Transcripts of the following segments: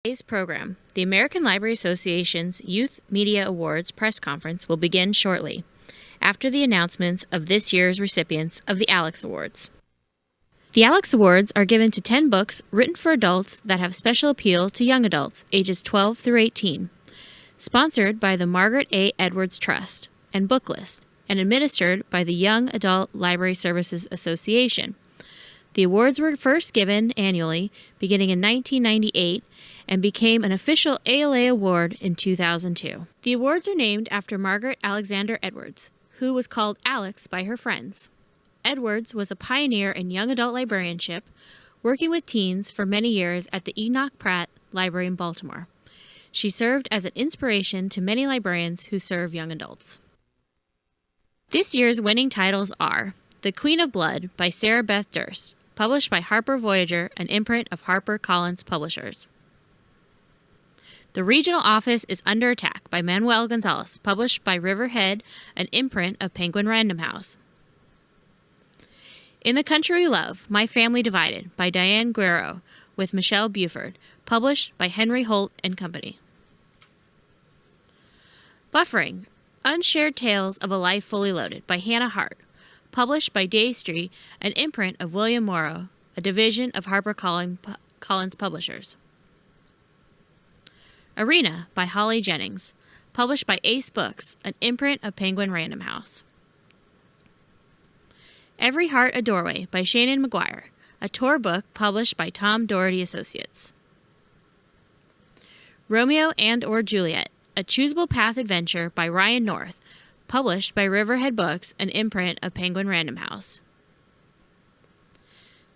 Today's program, the American Library Association's Youth Media Awards press conference will begin shortly, after the announcements of this year's recipients of the ALEX Awards. The ALEX Awards are given to 10 books written for adults that have special appeal to young adults ages 12 through 18, sponsored by the Margaret A. Edwards Trust and Booklist, and administered by the Young Adult Library Services Association. The awards were first given annually beginning in 1998 and became an official ALA award in 2002. The awards are named after Margaret Alexander Edwards, who was called Alex by her friends. Edwards was a pioneer in young adult librarianship, working with teens for many years at the Enoch Pratt Library in Baltimore. She served as an inspiration to many librarians who serve young adults. This year's winning titles are The Queen of Blood by Sarah Beth Durst, published by Harper Voyager, an imprint of HarperCollins Publishers. The Regional Office is Under Attack by Manuel Gonzalez, published by Riverhead, an imprint of Penguin Random House. In the Country We Love, My Family Divided by Diane Guerrero with Michelle Buford, published by Henry Holt and Company. Buffering, Unshared Tales of a Life Fully Loaded by Hannah Hart, published by Day Street, an imprint of William Morrow, a division of HarperCollins Publishers. Arena by Holly Jennings, published by Ace Books, an imprint of Penguin Random House. Every Heart a Doorway by Shannon McGuire, a tour book published by Tom Doherty Associates. Romeo and/or Juliet, a Choosable Path adventure by Ryan North, published by Riverhead Books, an imprint of Penguin Random House.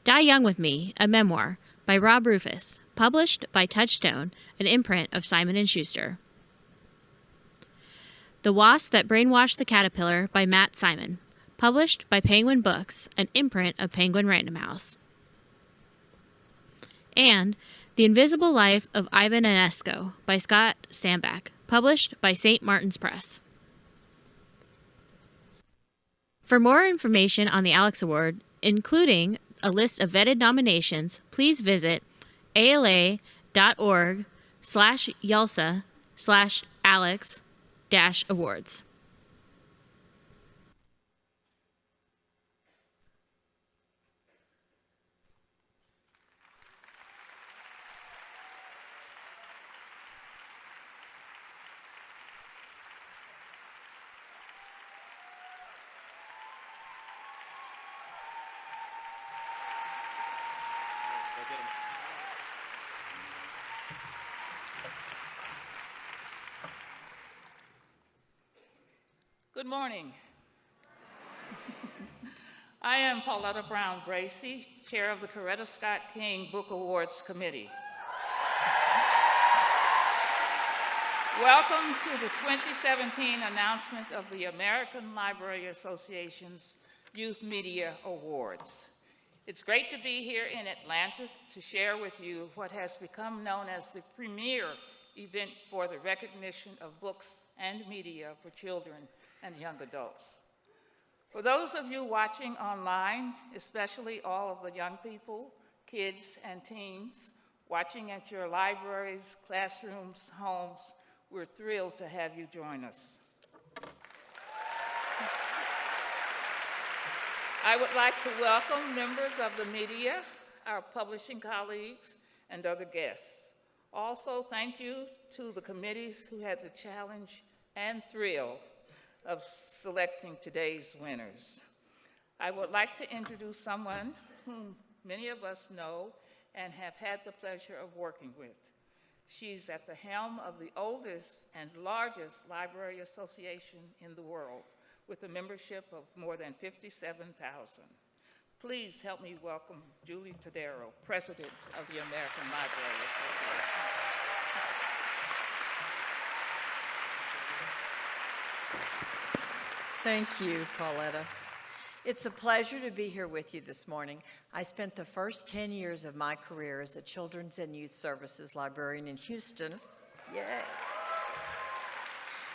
Die Young with Me, a memoir by Rob Rufus, published by Touchstone, an imprint of Simon & Schuster. The Wasp That Brainwashed the Caterpillar by Matt Simon, published by Penguin Books, an imprint of Penguin Random House. And The Invisible Life of Ivan Ionesco by Scott Sandback, published by St. Martin's Press. For more information on the ALEX Award, including a list of vetted nominations, please visit ala.org/YALSA/ALEX-awards. Good morning. I am Pauletta Brown Gracie, chair of the Coretta Scott King Book Awards Committee. Welcome to the 2017 announcement of the American Library Association's Youth Media Awards. It's great to be here in Atlanta to share with you what has become known as the premier event for the recognition of books and media for children and young adults. For those of you watching online, especially all of the young people, kids, and teens watching at your libraries, classrooms, homes, we're thrilled to have you join us. I would like to welcome members of the media, our publishing colleagues, and other guests. Also, thank you to the committees who had the challenge and thrill of selecting today's winners. I would like to introduce someone whom many of us know and have had the pleasure of working with. She's at the helm of the oldest and largest library association in the world, with a membership of more than 57,000. Please help me welcome Julie Todaro, President of the American Library Association. Thank you, Pauletta. It's a pleasure to be here with you this morning. I spent the first 10 years of my career as a Children's and Youth Services librarian in Houston. Yay.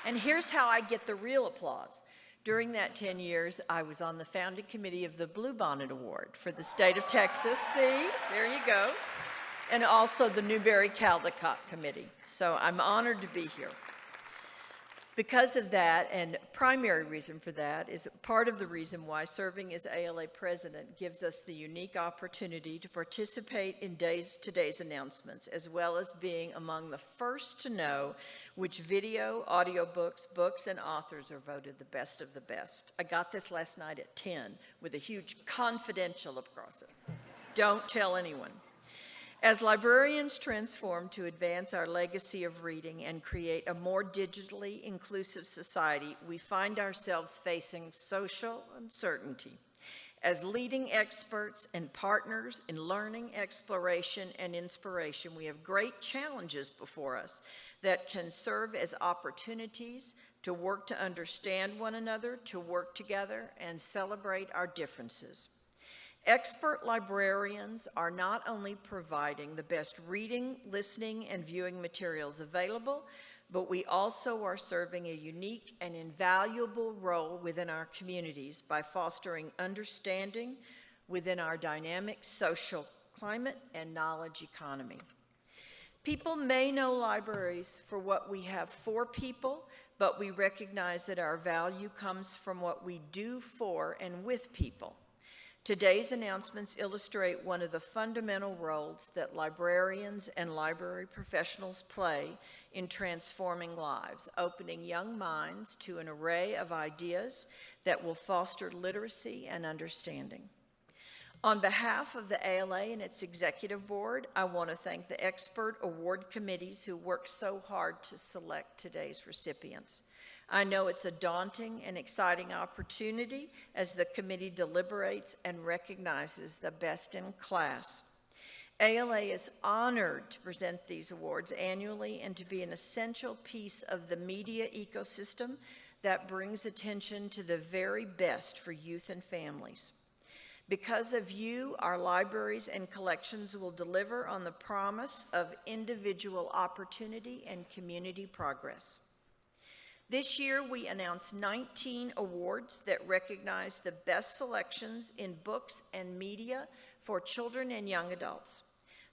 And here's how I get the real applause. During that 10 years, I was on the founding committee of the Bluebonnet Award for the state of Texas. See, there you go. and also the Newbery Caldecott Committee. So I'm honored to be here. Because of that, and primary reason for that is part of the reason why serving as ALA president gives us the unique opportunity to participate in today's announcements, as well as being among the first to know which video, audiobooks, books, and authors are voted the best of the best. I got this last night at 10 with a huge confidential across it. Don't tell anyone. As librarians transform to advance our legacy of reading and create a more digitally inclusive society, we find ourselves facing social uncertainty. As leading experts and partners in learning, exploration, and inspiration, we have great challenges before us that can serve as opportunities to work to understand one another, to work together, and celebrate our differences. Expert librarians are not only providing the best reading, listening, and viewing materials available, but we also are serving a unique and invaluable role within our communities by fostering understanding within our dynamic social climate and knowledge economy. People may know libraries for what we have for people, but we recognize that our value comes from what we do for and with people. Today's announcements illustrate one of the fundamental roles that librarians and library professionals play in transforming lives, opening young minds to an array of ideas that will foster literacy and understanding. On behalf of the ALA and its executive board, I want to thank the expert award committees who worked so hard to select today's recipients. I know it's a daunting and exciting opportunity as the committee deliberates and recognizes the best in class. ALA is honored to present these awards annually and to be an essential piece of the media ecosystem that brings attention to the very best for youth and families. Because of you, our libraries and collections will deliver on the promise of individual opportunity and community progress. This year, we announced 19 awards that recognize the best selections in books and media for children and young adults.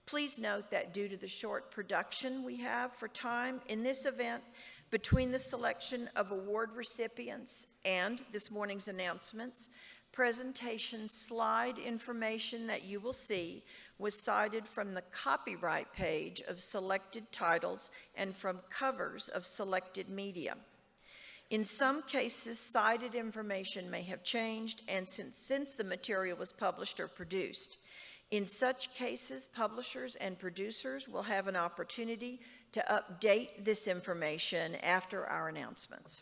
Please note that due to the short production we have for time in this event, between the selection of award recipients and this morning's announcements, presentation slide information that you will see was cited from the copyright page of selected titles and from covers of selected media. In some cases, cited information may have changed and since the material was published or produced. In such cases, publishers and producers will have an opportunity to update this information after our announcements.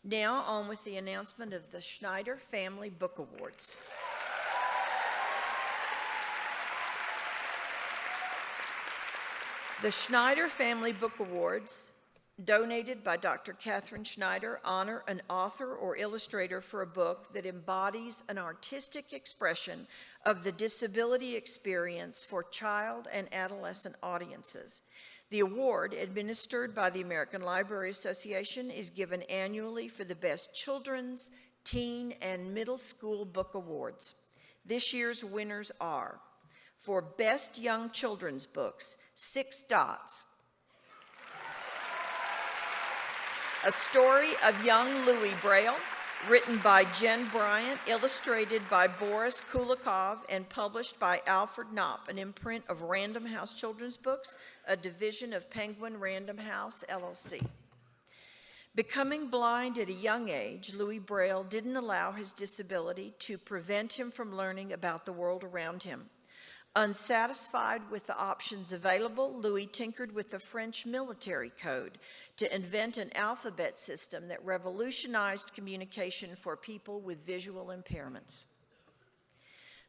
Now on with the announcement of the Schneider Family Book Awards. The Schneider Family Book Awards, donated by Dr. Catherine Schneider, honor an author or illustrator for a book that embodies an artistic expression of the disability experience for child and adolescent audiences. The award, administered by the American Library Association, is given annually for the best children's, teen, and middle school book awards. This year's winners are, for Best Young Children's Books, 6 Dots, A Story of Young Louis Braille, written by Jen Bryant, illustrated by Boris Kulikov, and published by Alfred Knopp, an imprint of Random House Children's Books, a division of Penguin Random House, LLC. Becoming blind at a young age, Louis Braille didn't allow his disability to prevent him from learning about the world around him. Unsatisfied with the options available, Louis tinkered with the French military code to invent an alphabet system that revolutionized communication for people with visual impairments.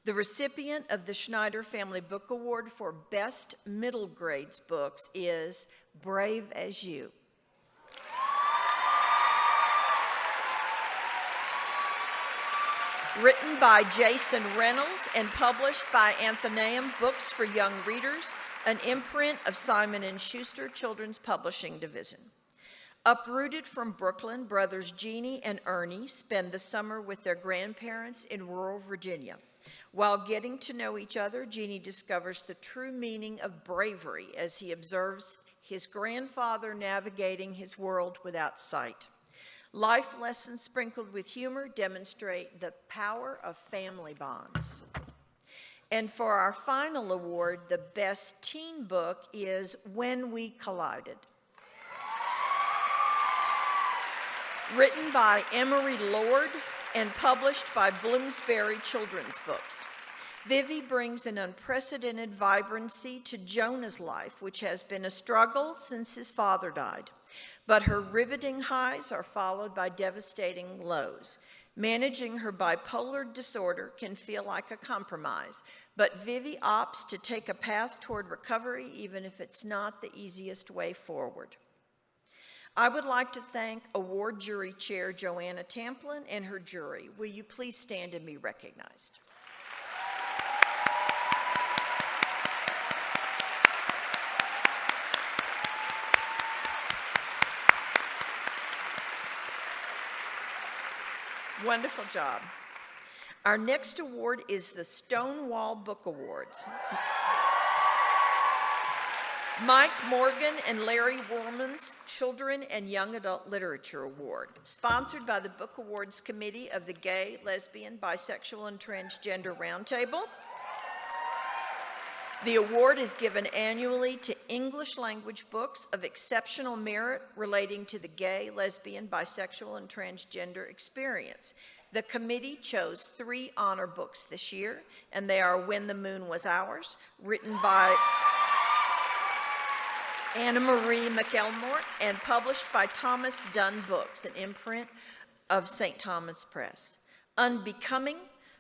The recipient of the Schneider Family Book Award for Best Middle Grades Books is Brave as You. Written by Jason Reynolds and published by Athenaeum Books for Young Readers, an imprint of Simon & Schuster Children's Publishing Division. Uprooted from Brooklyn, brothers Jeannie and Ernie spend the summer with their grandparents in rural Virginia. While getting to know each other, Jeannie discovers the true meaning of bravery as he observes his grandfather navigating his world without sight. Life lessons sprinkled with humor demonstrate the power of family bonds. And for our final award, the best teen book is When We Collided. Written by Emery Lord and published by Bloomsbury Children's Books. Vivi brings an unprecedented vibrancy to Jonah's life, which has been a struggle since his father died. But her riveting highs are followed by devastating lows. Managing her bipolar disorder can feel like a compromise, but Vivi opts to take a path toward recovery, even if it's not the easiest way forward. I would like to thank Award Jury Chair Joanna Tamplin and her jury. Will you please stand and be recognized? Wonderful job. Our next award is the Stonewall Book Awards. Mike Morgan and Larry Worman's Children and Young Adult Literature Award, sponsored by the Book Awards Committee of the Gay, Lesbian, Bisexual, and Transgender Roundtable. The award is given annually to English language books of exceptional merit relating to the gay, lesbian, bisexual, and transgender experience. The committee chose 3 honor books this year, and they are When the Moon Was Ours, written by Anna Marie McElmore and published by Thomas Dunn Books, an imprint of St. Thomas Press. Unbecoming,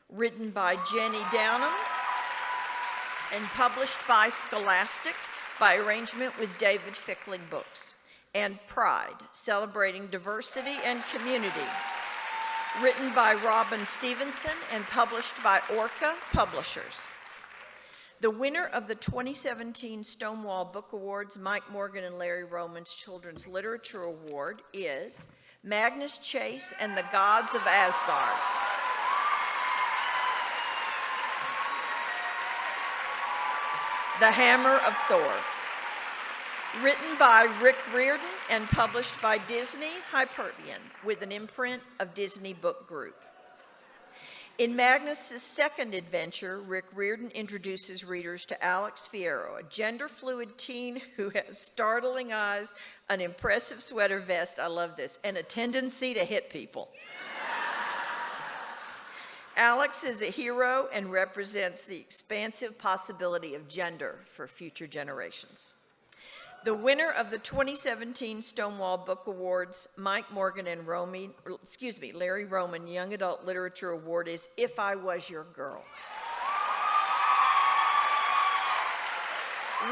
written by Jenny Downham and published by Scholastic by arrangement with David Fickling Books. And Pride, celebrating diversity and community, written by Robin Stevenson and published by Orca Publishers. The winner of the 2017 Stonewall Book Awards, Mike Morgan and Larry Roman's Children's Literature Award, is Magnus Chase and the Gods of Asgard. The Hammer of Thor. Written by Rick Riordan and published by Disney Hyperion with an imprint of Disney Book Group. In Magnus's second adventure, Rick Riordan introduces readers to Alex Fierro, a gender-fluid teen who has startling eyes, an impressive sweater vest, I love this, and a tendency to hit people. Alex is a hero and represents the expansive possibility of gender for future generations. The winner of the 2017 Stonewall Book Awards, Mike Morgan and Larry Roman Young Adult Literature Award is If I Was Your Girl.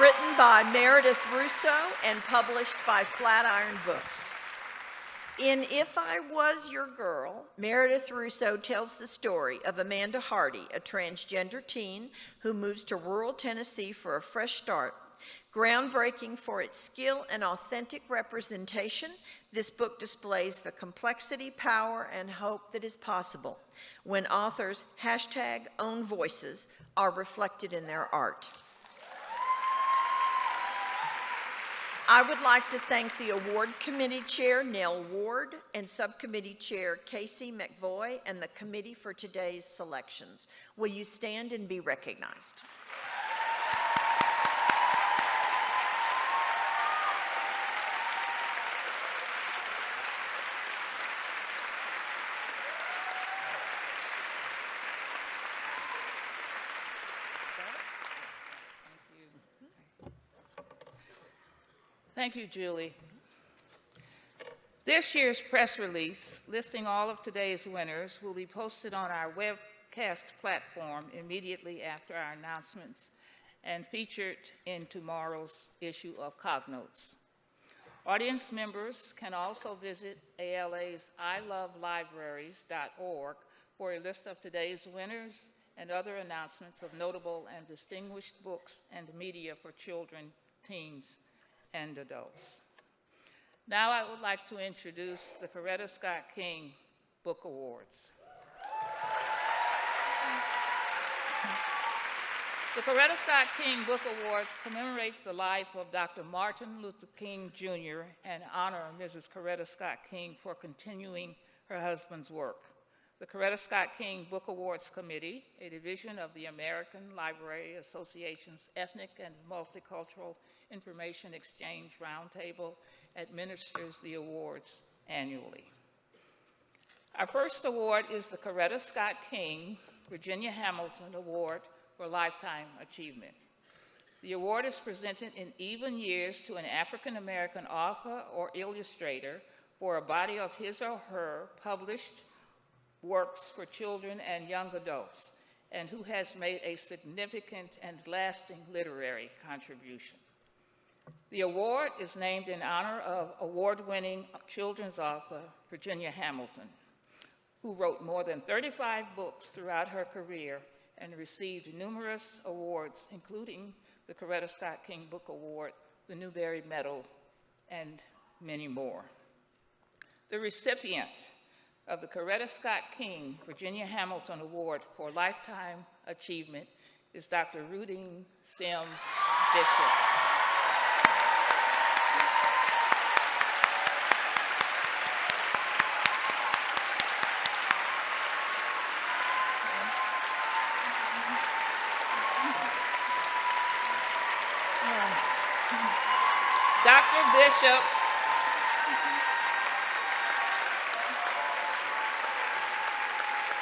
Written by Meredith Russo and published by Flatiron Books. In If I Was Your Girl, Meredith Russo tells the story of Amanda Hardy, a transgender teen who moves to rural Tennessee for a fresh start. Groundbreaking for its skill and authentic representation, this book displays the complexity, power, and hope that is possible when authors' #own voices are reflected in their art. I would like to thank the award committee chair, Nell Ward, and subcommittee chair, Casey McVoy, and the committee for today's selections. Will you stand and be recognized? Thank you, Julie. This year's press release listing all of today's winners will be posted on our webcast platform immediately after our announcements and featured in tomorrow's issue of Cognotes. Audience members can also visit ALA's ilovelibraries.org for a list of today's winners and other announcements of notable and distinguished books and media for children, teens, and adults. Now I would like to introduce the Coretta Scott King Book Awards. The Coretta Scott King Book Awards commemorate the life of Dr. Martin Luther King, Jr. and honor Mrs. Coretta Scott King for continuing her husband's work. The Coretta Scott King Book Awards Committee, a division of the American Library Association's Ethnic and Multicultural Information Exchange Roundtable, administers the awards annually. Our first award is the Coretta Scott King Virginia Hamilton Award for Lifetime Achievement. The award is presented in even years to an African-American author or illustrator for a body of his or her published works for children and young adults, and who has made a significant and lasting literary contribution. The award is named in honor of award-winning children's author Virginia Hamilton, who wrote more than 35 books throughout her career and received numerous awards, including the Coretta Scott King Book Award, the Newbery Medal, and many more. The recipient of the Coretta Scott King Virginia Hamilton Award for Lifetime Achievement is Dr. Rudine Sims Bishop.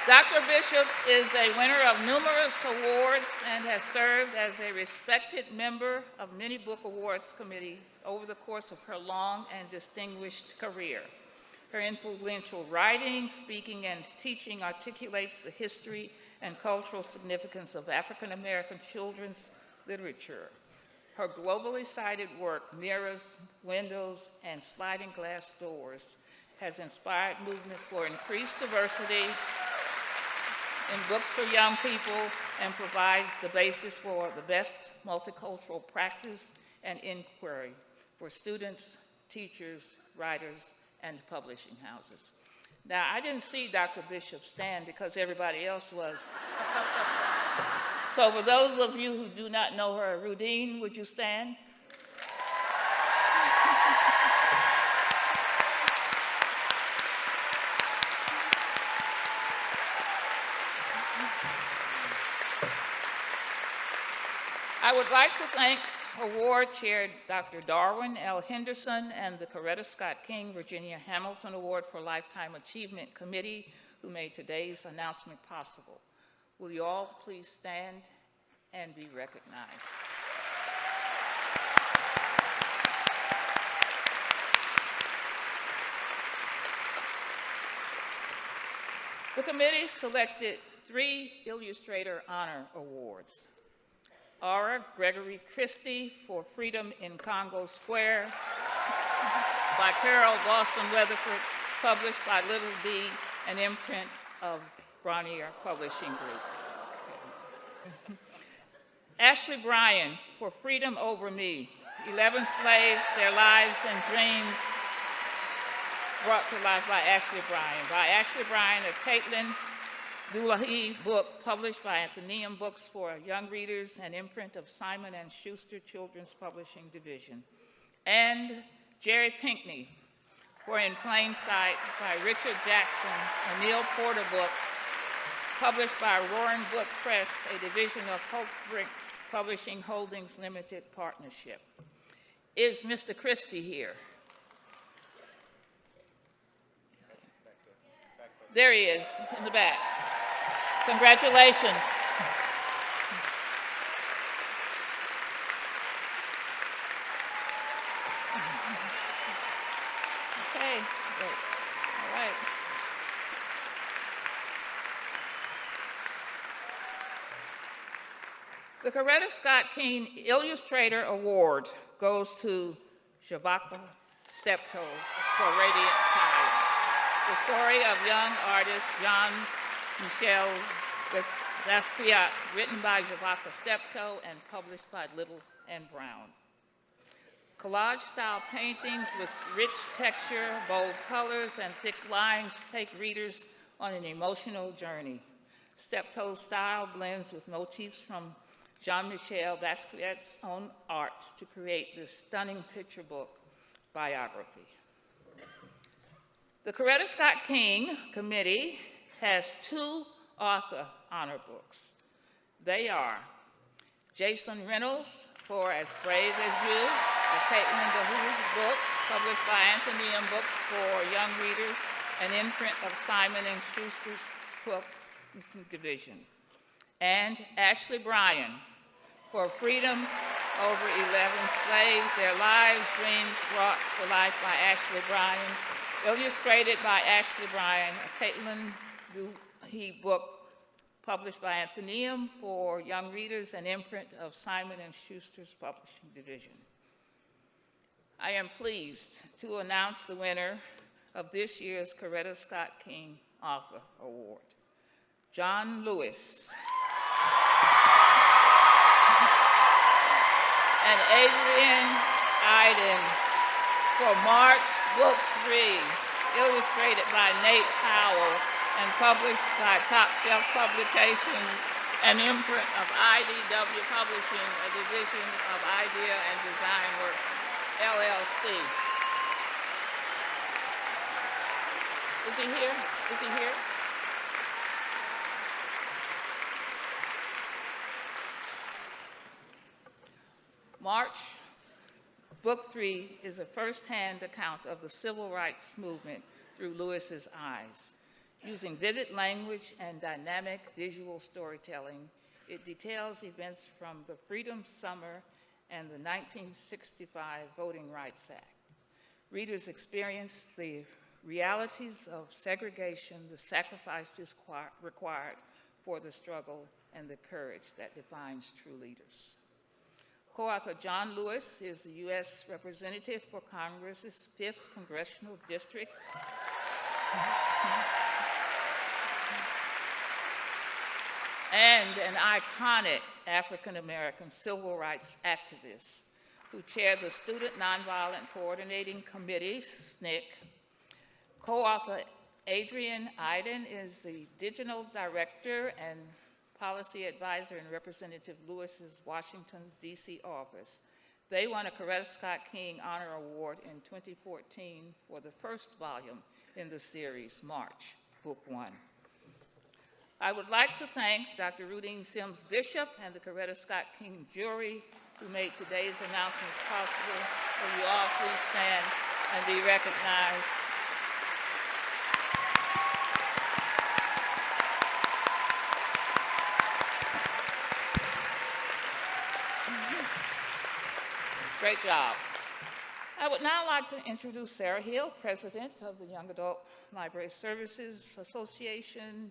Dr. Bishop is a winner of numerous awards and has served as a respected member of many book awards committees over the course of her long and distinguished career. Her influential writing, speaking, and teaching articulates the history and cultural significance of African American children's literature. Her globally cited work, Mirrors, Windows, and Sliding Glass Doors, has inspired movements for increased diversity in books for young people and provides the basis for the best multicultural practice and inquiry for students, teachers, writers, and publishing houses. Now, I didn't see Dr. Bishop stand because everybody else was. So for those of you who do not know her, Rudine, would you stand? I would like to thank Award Chair Dr. Darwin L. Henderson and the Coretta Scott King Virginia Hamilton Award for Lifetime Achievement Committee who made today's announcement possible. Will you all please stand and be recognized? The committee selected 3 Illustrator Honor Awards. Aura Gregory Christie for Freedom in Congo Square by Carol Boston Weatherford, published by Little B, an imprint of Bronier Publishing Group. Ashley Bryan for Freedom Over Me, 11 Slaves, Their Lives and Dreams, brought to life by Ashley Bryan. By Ashley Bryan, a Caitlin Dulahi book published by Athenaeum Books for young readers, an imprint of Simon & Schuster Children's Publishing Division. And Jerry Pinkney for In Plain Sight by Richard Jackson, a Neil Porter book published by Roaring Book Press, a division of Hope Brick Publishing Holdings Limited Partnership. Is Mr. Christie here? There he is, in the back. Congratulations. Okay, good. All right. The Coretta Scott King Illustrator Award goes to Jabaka Steptoe for Radiant Tide, the story of young artist Jean-Michel Basquiat, written by Jabaka Steptoe and published by Little and Brown. Collage-style paintings with rich texture, bold colors, and thick lines take readers on an emotional journey. Steptoe style blends with motifs from Jean-Michel Basquiat's own art to create this stunning picture book biography. The Coretta Scott King Committee has 2 author honor books. They are Jason Reynolds for As Brave as You, a Caitlin DeHoo's book, published by Atheneum Books for young readers, an imprint of Simon & Schuster's Publishing Division. And Ashley Bryan for Freedom Over 11 Slaves, Their Lives, Dreams Brought to Life by Ashley Bryan, illustrated by Ashley Bryan, a Caitlin DeHoo book published by Atheneum for young readers, an imprint of Simon & Schuster's Publishing Division. I am pleased to announce the winner of this year's Coretta Scott King Author Award, John Lewis and Adrian Iden for March Book 3, illustrated by Nate Howell and published by Top Shelf Publications, an imprint of IDW Publishing, a division of Idea and Design Works, LLC. Is he here? Is he here? March, Book 3 is a first-hand account of the civil rights movement through Lewis's eyes. Using vivid language and dynamic visual storytelling, it details events from the Freedom Summer and the 1965 Voting Rights Act. Readers experience the realities of segregation, the sacrifices required for the struggle, and the courage that defines true leaders. Co-author John Lewis is the U.S. Representative for Congress's 5th Congressional District. And an iconic African-American civil rights activist who chaired the Student Nonviolent Coordinating Committee, SNCC. Co-author Adrian Iden is the Digital Director and Policy Advisor in Representative Lewis's Washington, D.C. office. They won a Coretta Scott King Honor Award in 2014 for the first volume in the series, March, Book 1. I would like to thank Dr. Rudine Sims Bishop and the Coretta Scott King jury who made today's announcements possible. Will you all please stand and be recognized? Great job. I would now like to introduce Sarah Hill, President of the Young Adult Library Services Association,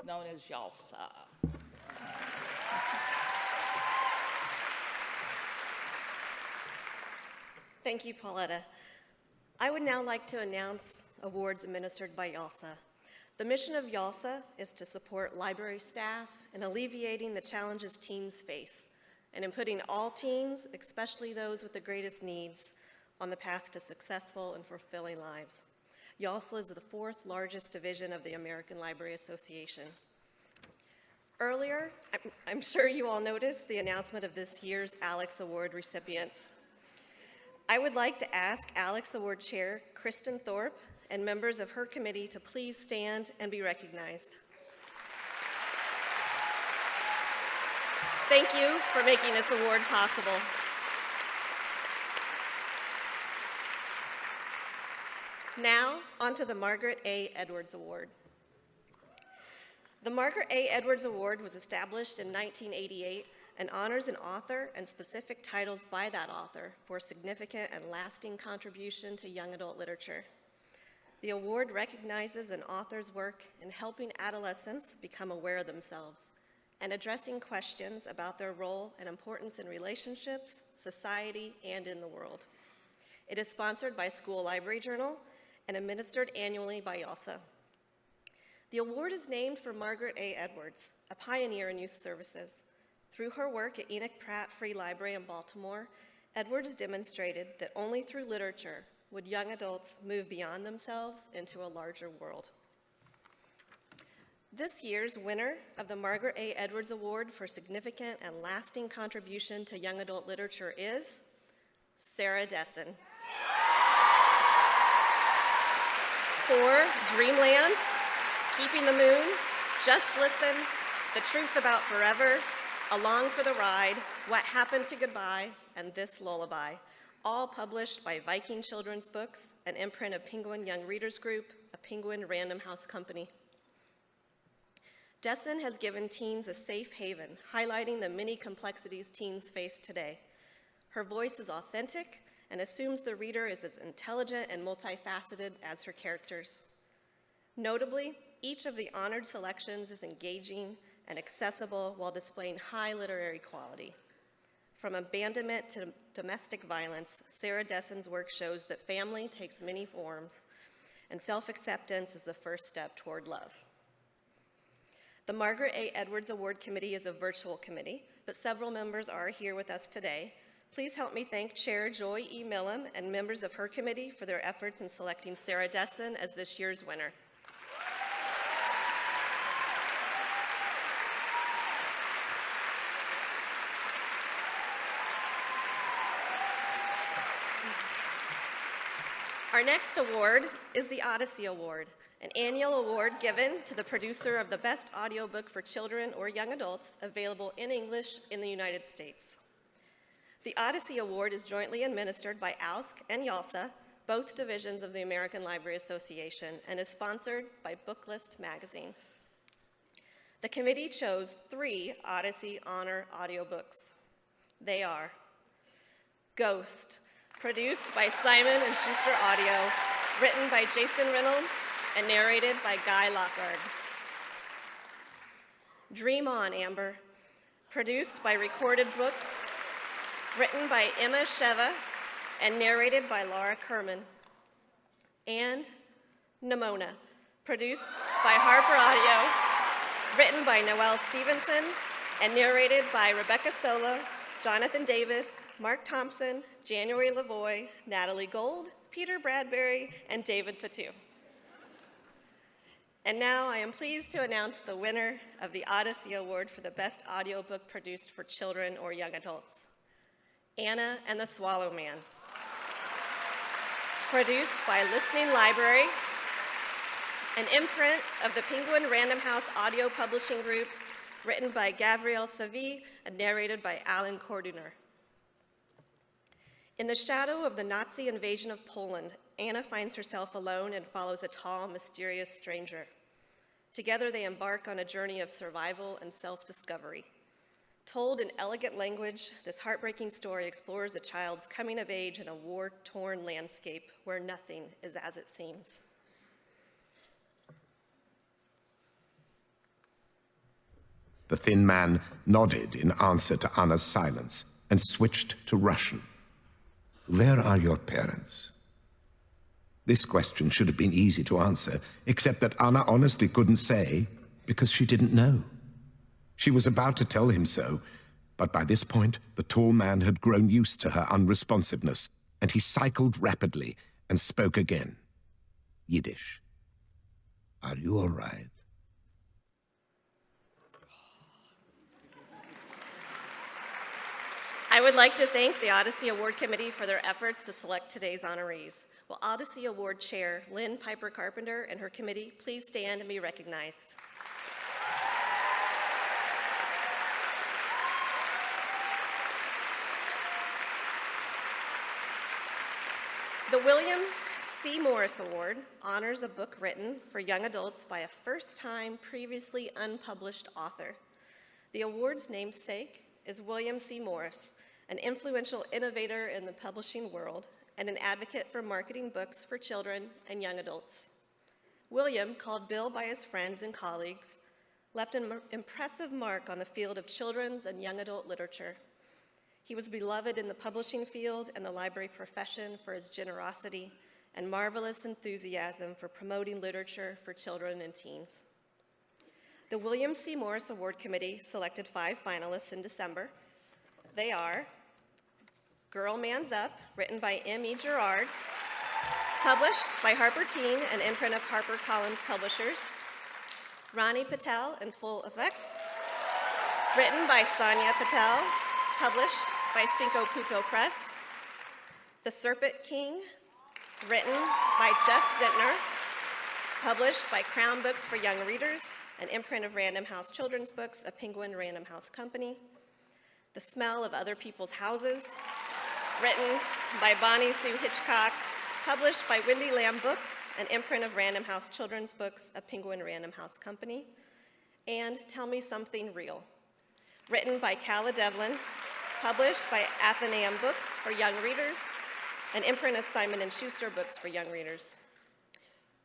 known as YALSA. Thank you, Pauletta. I would now like to announce awards administered by YALSA. The mission of YALSA is to support library staff in alleviating the challenges teens face, and in putting all teens, especially those with the greatest needs, on the path to successful and fulfilling lives. YALSA is the 4th largest division of the American Library Association. Earlier, I'm sure you all noticed the announcement of this year's Alex Award recipients. I would like to ask Alex Award Chair Kristen Thorpe and members of her committee to please stand and be recognized. Thank you for making this award possible. Now, on to the Margaret A. Edwards Award. The Margaret A. Edwards Award was established in 1988 and honors an author and specific titles by that author for a significant and lasting contribution to young adult literature. The award recognizes an author's work in helping adolescents become aware of themselves and addressing questions about their role and importance in relationships, society, and in the world. It is sponsored by School Library Journal and administered annually by YALSA. The award is named for Margaret A. Edwards, a pioneer in youth services. Through her work at Enoch Pratt Free Library in Baltimore Edwards demonstrated that only through literature would young adults move beyond themselves into a larger world. This year's winner of the Margaret A. Edwards Award for significant and lasting contribution to young adult literature is Sarah Dessen. For Dreamland, Keeping the Moon, Just Listen, The Truth About Forever, Along for the Ride, What Happened to Goodbye, and This Lullaby, all published by Viking Children's Books, an imprint of Penguin Young Readers Group, a Penguin Random House company. Dessen has given teens a safe haven, highlighting the many complexities teens face today. Her voice is authentic and assumes the reader is as intelligent and multifaceted as her characters. Notably, each of the honored selections is engaging and accessible while displaying high literary quality. From abandonment to domestic violence, Sarah Dessen's work shows that family takes many forms, and self-acceptance is the first step toward love. The Margaret A. Edwards Award Committee is a virtual committee, but several members are here with us today. Please help me thank Chair Joy E. Millam and members of her committee for their efforts in selecting Sarah Dessen as this year's winner. Our next award is the Odyssey Award, an annual award given to the producer of the best audiobook for children or young adults available in English in the United States. The Odyssey Award is jointly administered by ALSC and YALSA, both divisions of the American Library Association, and is sponsored by Booklist magazine. The committee chose 3 Odyssey Honor audiobooks. They are Ghost, produced by Simon & Schuster Audio, written by Jason Reynolds, and narrated by Guy Lockard. Dream On, Amber, produced by Recorded Books, written by Emma Sheva, and narrated by Laura Kerman. And Nimona, produced by Harper Audio, written by Noelle Stevenson, and narrated by Rebecca Solo, Jonathan Davis, Mark Thompson, January Lavoie, Natalie Gold, Peter Bradbury, and David Patu. And now I am pleased to announce the winner of the Odyssey Award for the best audiobook produced for children or young adults, Anna and the Swallow Man. Produced by Listening Library, an imprint of the Penguin Random House Audio Publishing Groups, written by Gabrielle Savy and narrated by Alan Corduner. In the shadow of the Nazi invasion of Poland, Anna finds herself alone and follows a tall, mysterious stranger. Together they embark on a journey of survival and self-discovery. Told in elegant language, this heartbreaking story explores a child's coming of age in a war-torn landscape where nothing is as it seems. The thin man nodded in answer to Anna's silence and switched to Russian. Where are your parents? This question should have been easy to answer, except that Anna honestly couldn't say because she didn't know. She was about to tell him so, but by this point, the tall man had grown used to her unresponsiveness, and he cycled rapidly and spoke again. Yiddish. Are you all right? I would like to thank the Odyssey Award Committee for their efforts to select today's honorees. Will Odyssey Award Chair Lynn Piper Carpenter and her committee please stand and be recognized? The William C. Morris Award honors a book written for young adults by a first-time, previously unpublished author. The award's namesake is William C. Morris, an influential innovator in the publishing world and an advocate for marketing books for children and young adults. William, called Bill by his friends and colleagues, left an impressive mark on the field of children's and young adult literature. He was beloved in the publishing field and the library profession for his generosity and marvelous enthusiasm for promoting literature for children and teens. The William C. Morris Award Committee selected 5 finalists in December. They are Girl Man's Up, written by M.E. Gerard, published by Harper Teen, an imprint of HarperCollins Publishers. Rani Patel in Full Effect, written by Sonia Patel, published by Cinco Puto Press. The Serpent King, written by Jeff Zentner, published by Crown Books for Young Readers, an imprint of Random House Children's Books, a Penguin Random House company. The Smell of Other People's Houses, written by Bonnie Sue Hitchcock, published by Wendy Lamb Books, an imprint of Random House Children's Books, a Penguin Random House company. And Tell Me Something Real, written by Calla Devlin, published by Athenaeum Books for Young Readers, an imprint of Simon & Schuster Books for Young Readers.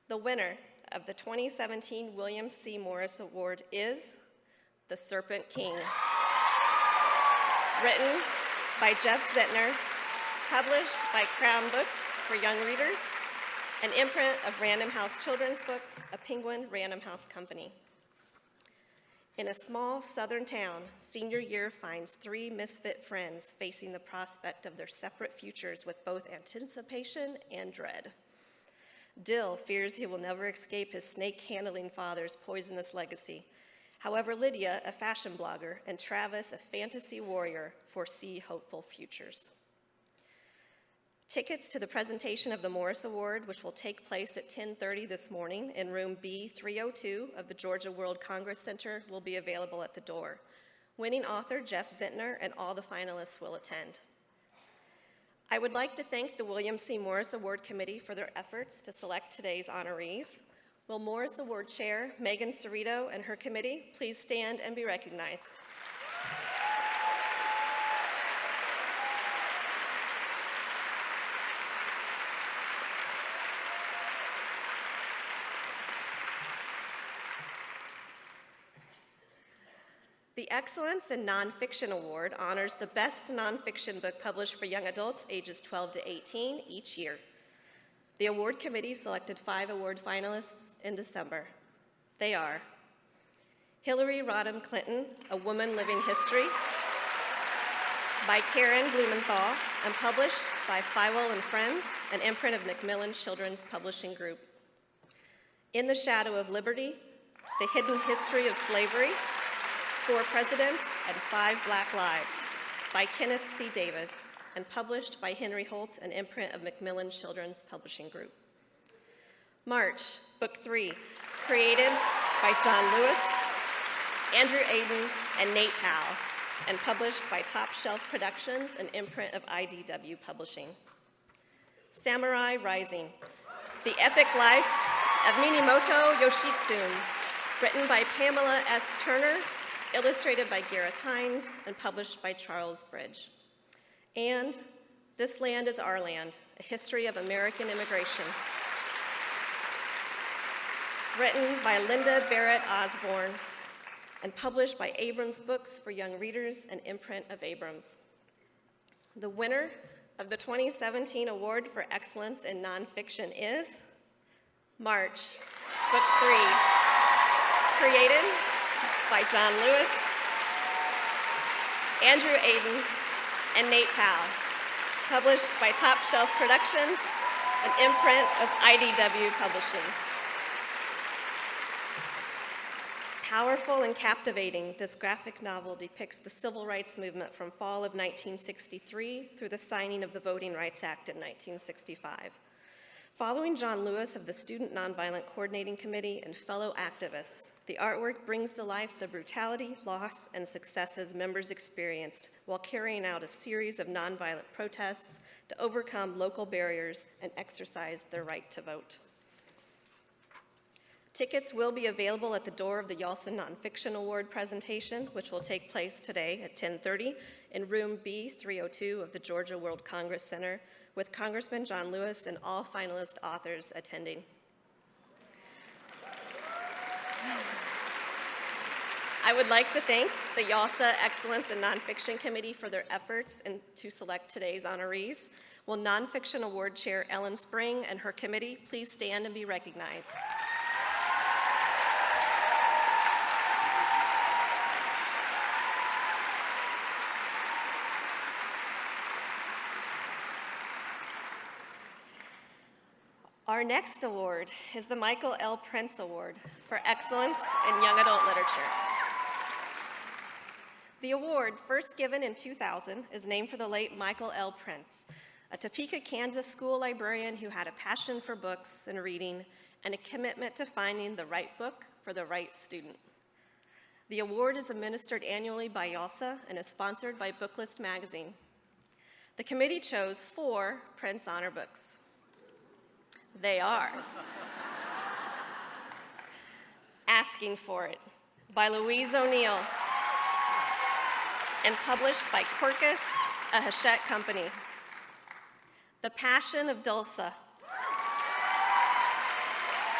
The winner of the 2017 William C. Morris Award is The Serpent King, written by Jeff Zentner, published by Crown Books for Young Readers, an imprint of Random House Children's Books, a Penguin Random House company. In a small southern town, senior year finds three misfit friends facing the prospect of their separate futures with both anticipation and dread. Dill fears he will never escape his snake-handling father's poisonous legacy. However, Lydia, a fashion blogger, and Travis, a fantasy warrior, foresee hopeful futures. Tickets to the presentation of the Morris Award, which will take place at 10:30 this morning in room B302 of the Georgia World Congress Center, will be available at the door. Winning author Jeff Zentner and all the finalists will attend. I would like to thank the William C. Morris Award Committee for their efforts to select today's honorees. Will Morris Award Chair Megan Cerrito and her committee please stand and be recognized? The Excellence in Nonfiction Award honors the best nonfiction book published for young adults ages 12 to 18 each year. The award committee selected 5 award finalists in December. They are Hillary Rodham Clinton, A Woman Living History, by Karen Blumenthal and published by Feiwel and Friends, an imprint of Macmillan Children's Publishing Group. In the Shadow of Liberty, The Hidden History of Slavery, 4 Presidents and 5 Black Lives, by Kenneth C. Davis, and published by Henry Holt, an imprint of Macmillan Children's Publishing Group. March, Book 3, created by John Lewis, Andrew Aden, and Nate Powell, and published by Top Shelf Productions, an imprint of IDW Publishing. Samurai Rising, The Epic Life of Minamoto Yoshitsune, written by Pamela S. Turner, illustrated by Gareth Hines, and published by Charles Bridge. And This Land is Our Land, A History of American Immigration, written by Linda Barrett Osborne, and published by Abrams Books for Young Readers, an imprint of Abrams. The winner of the 2017 Award for Excellence in Nonfiction is March, Book 3, created by John Lewis, Andrew Aden, and Nate Powell, published by Top Shelf Productions, an imprint of IDW Publishing. Powerful and captivating, this graphic novel depicts the civil rights movement from fall of 1963 through the signing of the Voting Rights Act in 1965. Following John Lewis of the Student Nonviolent Coordinating Committee and fellow activists, the artwork brings to life the brutality, loss, and successes members experienced while carrying out a series of nonviolent protests to overcome local barriers and exercise their right to vote. Tickets will be available at the door of the Yalson Nonfiction Award presentation, which will take place today at 10:30 in room B302 of the Georgia World Congress Center, with Congressman John Lewis and all finalist authors attending. I would like to thank the YALSA Excellence in Nonfiction Committee for their efforts to select today's honorees. Will Nonfiction Award Chair Ellen Spring and her committee please stand and be recognized? Our next award is the Michael L. Printz Award for Excellence in Young Adult Literature. The award, first given in 2000, is named for the late Michael L. Printz, a Topeka, Kansas school librarian who had a passion for books and reading and a commitment to finding the right book for the right student. The award is administered annually by YALSA and is sponsored by Booklist magazine. The committee chose 4 Printz honor books. They are Asking for It by Louise O'Neill and published by Quercus, a Hachette company. The Passion of Dulce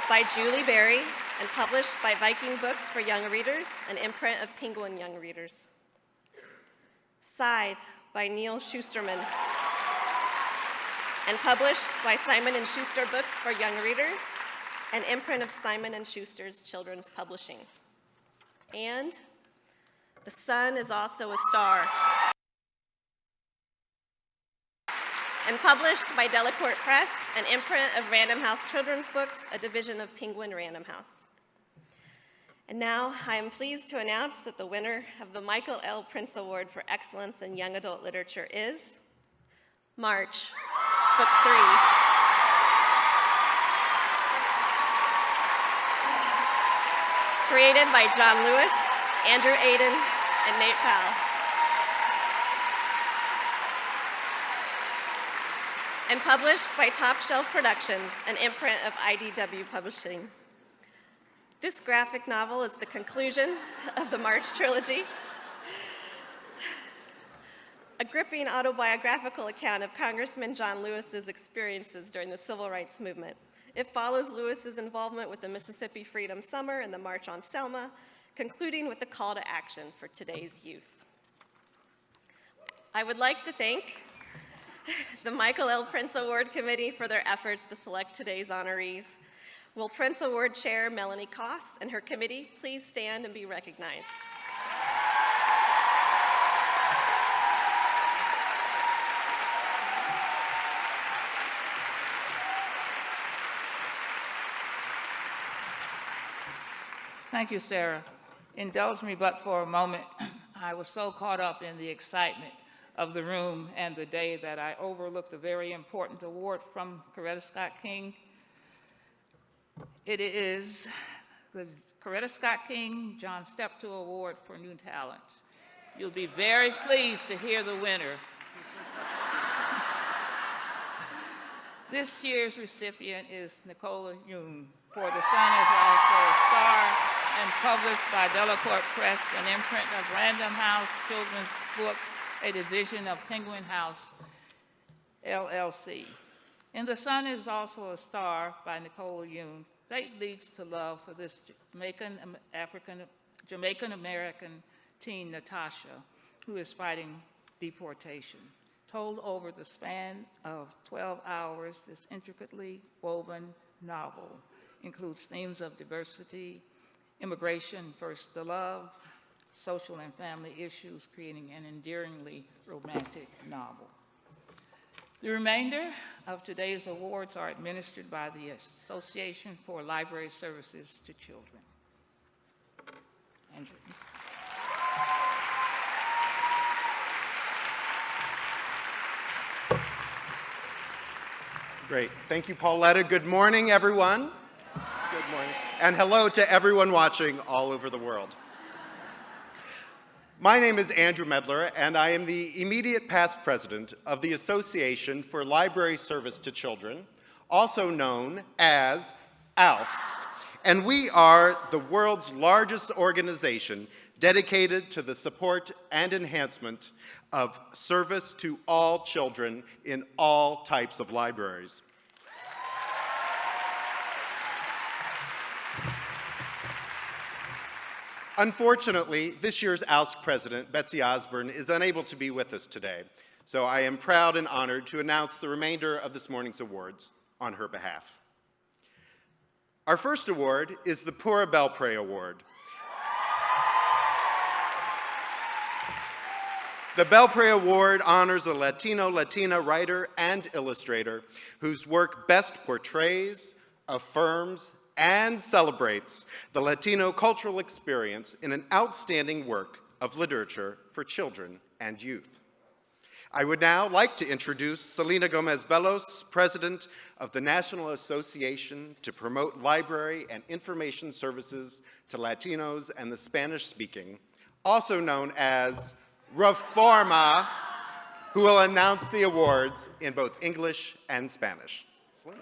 by Julie Berry and published by Viking Books for Young Readers, an imprint of Penguin Young Readers. Scythe by Neil Schusterman and published by Simon & Schuster Books for Young Readers, an imprint of Simon & Schuster's Children's Publishing. And The Sun is Also a Star, and published by Delacorte Press, an imprint of Random House Children's Books, a division of Penguin Random House. And now I am pleased to announce that the winner of the Michael L. Printz Award for Excellence in Young Adult Literature is March, Book 3. Created by John Lewis, Andrew Aiden, and Nate Powell. And published by Top Shelf Productions, an imprint of IDW Publishing. This graphic novel is the conclusion of the March trilogy, a gripping autobiographical account of Congressman John Lewis's experiences during the Civil Rights Movement. It follows Lewis's involvement with the Mississippi Freedom Summer and the March on Selma, concluding with the call to action for today's youth. I would like to thank the Michael L. Printz Award Committee for their efforts to select today's honorees. Will Printz Award Chair Melanie Koss and her committee please stand and be recognized? Thank you, Sarah. Indulge me but for a moment. I was so caught up in the excitement of the room and the day that I overlooked a very important award from Coretta Scott King. It is the Coretta Scott King John Steptoe Award for New Talents. You'll be very pleased to hear the winner. This year's recipient is Nicola Yoon for The Sun is Also a Star, and published by Delacorte Press, an imprint of Random House Children's Books, a division of Penguin House, LLC. In The Sun is Also a Star by Nicola Yoon, fate leads to love for this Jamaican-American teen, Natasha, who is fighting deportation. Told over the span of 12 hours, this intricately woven novel includes themes of diversity, immigration, first the love, social and family issues, creating an endearingly romantic novel. The remainder of today's awards are administered by the Association for Library Services to Children. Andrew. Great. Thank you, Pauletta. Good morning, everyone. Good morning. And hello to everyone watching all over the world. My name is Andrew Medler, and I am the immediate past president of the Association for Library Service to Children, also known as ALS. And we are the world's largest organization dedicated to the support and enhancement of service to all children in all types of libraries. Unfortunately, this year's ALSC president, Betsy Osborne, is unable to be with us today, so I am proud and honored to announce the remainder of this morning's awards on her behalf. Our first award is the Pour Belpré Award. The Belpré Award honors a Latino-Latina writer and illustrator whose work best portrays, affirms, and celebrates the Latino cultural experience in an outstanding work of literature for children and youth. I would now like to introduce Selena Gomez-Bellos, President of the National Association to Promote Library and Information Services to Latinos and the Spanish-speaking, also known as Reforma, who will announce the awards in both English and Spanish. Selena.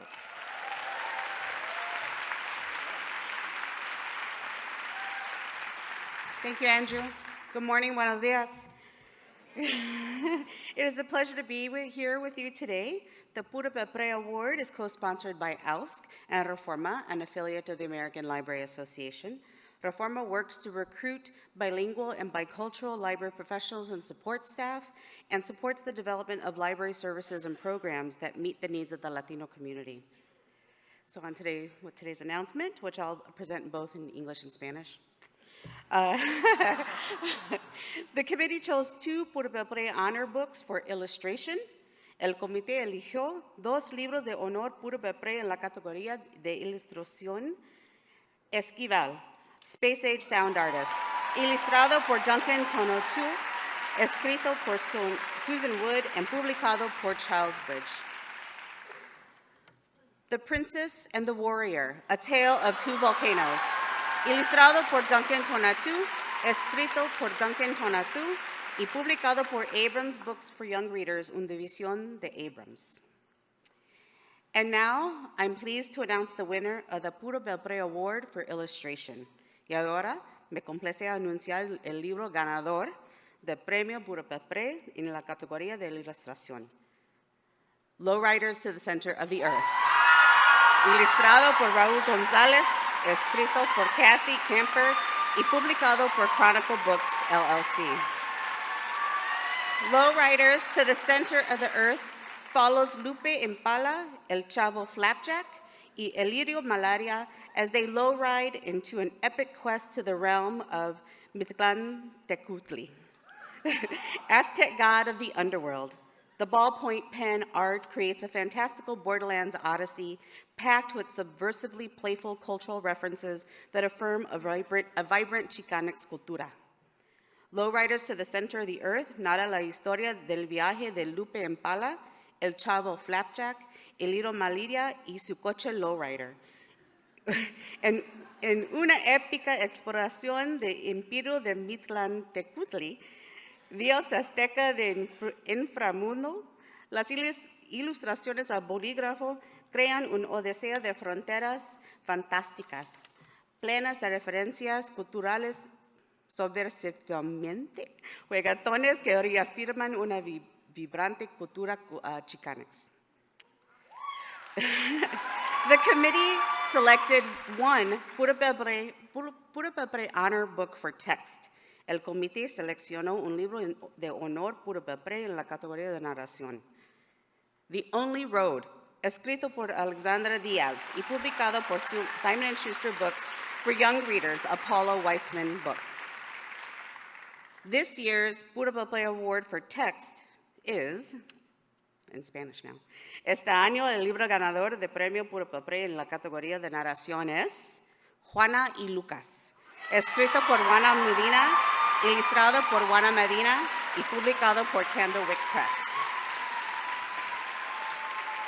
Thank you, Andrew. Good morning, buenos dias. It is a pleasure to be here with you today. The Pura Belpré Award is co-sponsored by ALSC and Reforma, an affiliate of the American Library Association. Reforma works to recruit bilingual and bicultural library professionals and support staff, and supports the development of library services and programs that meet the needs of the Latino community. So on with today's announcement, which I'll present both in English and Spanish. The committee chose 2 Pura Belpré honor books for illustration. El comité eligió 2 libros de honor Pura Belpré en la categoría de ilustración. Esquivel, Space Age Sound Artist, ilustrado por Duncan Tonotu, escrito por Susan Wood, and publicado por Charles Bridge. The Princess and the Warrior, A Tale of 2 Volcanoes, ilustrado por Duncan Tonatu, escrito por Duncan Tonatu, y publicado por Abrams Books for Young Readers, una división de Abrams. And now, I'm pleased to announce the winner of the Pura Belpré Award for Illustration. Y ahora, me complace anunciar el libro ganador del Premio Pura Belpré en la categoría de Ilustración. Lowriders to the Center of the Earth. Ilustrado por Raúl González, escrito por Kathy Kemper y publicado por Chronicle Books, LLC. Lowriders to the Center of the Earth follows Lupe Impala, El Chavo Flapjack, y Elirio Malaria as they lowride into an epic quest to the realm of Mictlán Tecutli, Aztec god of the underworld. The ballpoint pen art creates a fantastical Borderlands Odyssey packed with subversively playful cultural references that affirm a vibrant Chicanx cultura. Lowriders to the Center of the Earth narra la historia del viaje de Lupe Impala, El Chavo Flapjack, Elirio Malaria y su coche Lowrider. en una épica exploración del imperio de Mictlán Tecutli, Dios azteca de inframundo, las ilustraciones al bolígrafo crean una odisea de fronteras fantásticas, plenas de referencias culturales subversivamente, juguetones que reafirman una vibrante cultura Chicanx. The committee selected 1 Pura Belpré honor book for text. El comité seleccionó un libro de honor Pura Belpré en la categoría de narración. The Only Road, escrito por Alexandra Diaz y publicado por Simon & Schuster Books for Young Readers, Apollo Weissman book. This year's Pura Belpré Award for Text is, in Spanish now, este año el libro ganador de premio Pura Belpré en la categoría de narración es Juana y Lucas, escrito por Juana Medina, ilustrado por Juana Medina y publicado por Candlewick Press.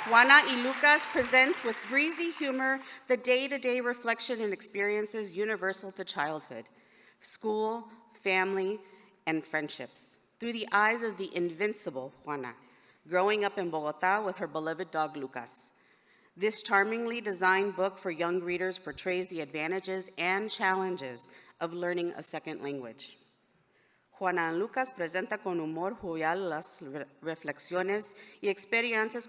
Juana y Lucas presents with breezy humor the day-to-day reflection and experiences universal to childhood, school, family, and friendships, through the eyes of the invincible Juana, growing up in Bogotá with her beloved dog Lucas. This charmingly designed book for young readers portrays the advantages and challenges of learning a second language. Juana y Lucas presenta con humor jovial las reflexiones y experiencias